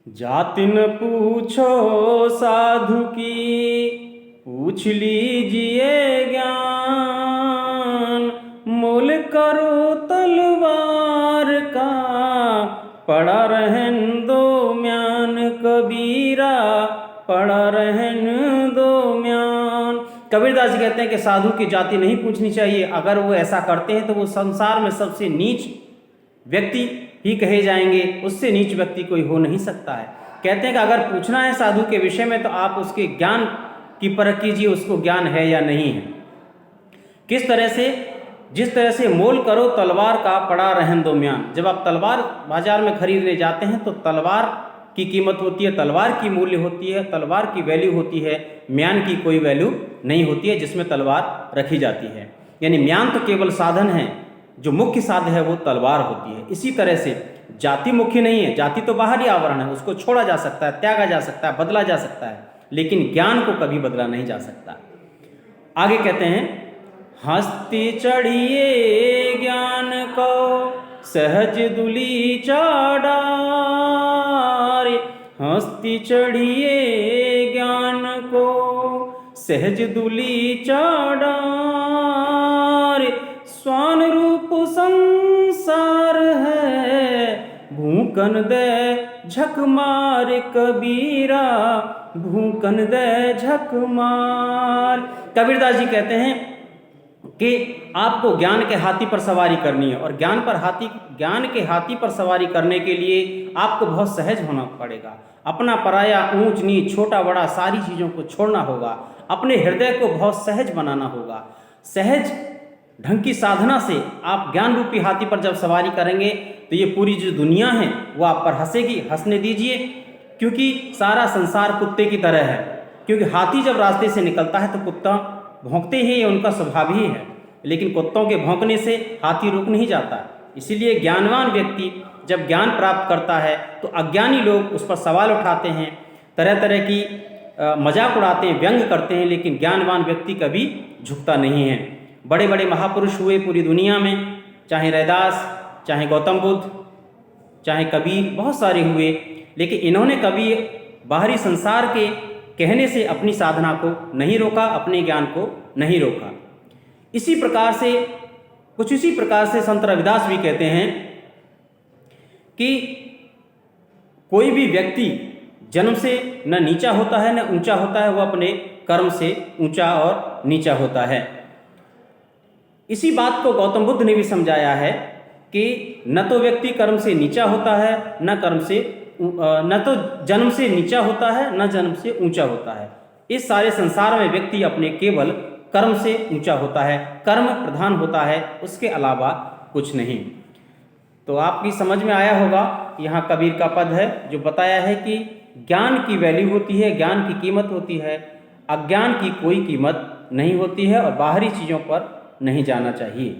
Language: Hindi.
जाति न पूछो साधु की, पूछ लीजिए ज्ञान। मोल करो तलवार का, पड़ा रहन दो म्यान। कबीरा पड़ा रहन दो म्यान। कबीरदास जी कहते हैं कि साधु की जाति नहीं पूछनी चाहिए। अगर वो ऐसा करते हैं तो वो संसार में सबसे नीच व्यक्ति ही कहे जाएंगे, उससे नीच व्यक्ति कोई हो नहीं सकता है। कहते हैं कि अगर पूछना है साधु के विषय में तो आप उसके ज्ञान की परख कीजिए, उसको ज्ञान है या नहीं है। किस तरह से? जिस तरह से मोल करो तलवार का, पड़ा रहन दो म्यान। जब आप तलवार बाजार में खरीदने जाते हैं तो तलवार की कीमत होती है, तलवार की मूल्य होती है, तलवार की वैल्यू होती है, म्यान की कोई वैल्यू नहीं होती है जिसमें तलवार रखी जाती है। यानी म्यान तो केवल साधन है, जो मुख्य साधन है वो तलवार होती है। इसी तरह से जाति मुख्य नहीं है। जाति तो बाहरी आवरण है, उसको छोड़ा जा सकता है, त्यागा जा सकता है, बदला जा सकता है, लेकिन ज्ञान को कभी बदला नहीं जा सकता। आगे कहते हैं, हस्ती चढ़िए ज्ञान को, सहज दुली चाडार। हस्ती चढ़िए ज्ञान को, सहज दुली चाडार। स्वान रूप संसार है, भूकन दे झक मार। कबीरा भूकन दे झक मार। कबीरदास जी कहते हैं कि आपको ज्ञान के हाथी पर सवारी करनी है, और ज्ञान के हाथी पर सवारी करने के लिए आपको बहुत सहज होना पड़ेगा। अपना पराया, ऊंच नीच, छोटा बड़ा सारी चीज़ों को छोड़ना होगा। अपने हृदय को बहुत सहज बनाना होगा। सहज ढंग की साधना से आप ज्ञान रूपी हाथी पर जब सवारी करेंगे तो ये पूरी जो दुनिया है वो आप पर हंसेगी। हंसने दीजिए, क्योंकि सारा संसार कुत्ते की तरह है। क्योंकि हाथी जब रास्ते से निकलता है तो कुत्ता भौंकते ही, ये उनका स्वभाव ही है, लेकिन कुत्तों के भौंकने से हाथी रुक नहीं जाता। इसीलिए ज्ञानवान व्यक्ति जब ज्ञान प्राप्त करता है तो अज्ञानी लोग उस पर सवाल उठाते हैं, तरह तरह की मजाक उड़ाते हैं, व्यंग करते हैं, लेकिन ज्ञानवान व्यक्ति कभी झुकता नहीं है। बड़े बड़े महापुरुष हुए पूरी दुनिया में, चाहे रैदास, चाहे गौतम बुद्ध, चाहे कबीर, बहुत सारे हुए, लेकिन इन्होंने कभी बाहरी संसार के कहने से अपनी साधना को नहीं रोका, अपने ज्ञान को नहीं रोका। इसी प्रकार से संत रविदास भी कहते हैं कि कोई भी व्यक्ति जन्म से न नीचा होता है न ऊंचा होता है, वह अपने कर्म से ऊंचा और नीचा होता है। इसी बात को गौतम बुद्ध ने भी समझाया है कि न तो व्यक्ति कर्म से नीचा होता है, न तो जन्म से नीचा होता है, न जन्म से ऊंचा होता है। इस सारे संसार में व्यक्ति अपने केवल कर्म से ऊंचा होता है, कर्म प्रधान होता है, उसके अलावा कुछ नहीं। तो आपकी समझ में आया होगा, यहाँ कबीर का पद है जो बताया है कि ज्ञान की वैल्यू होती है, ज्ञान की कीमत होती है, अज्ञान की कोई कीमत नहीं होती है, और बाहरी चीज़ों पर नहीं जाना चाहिए।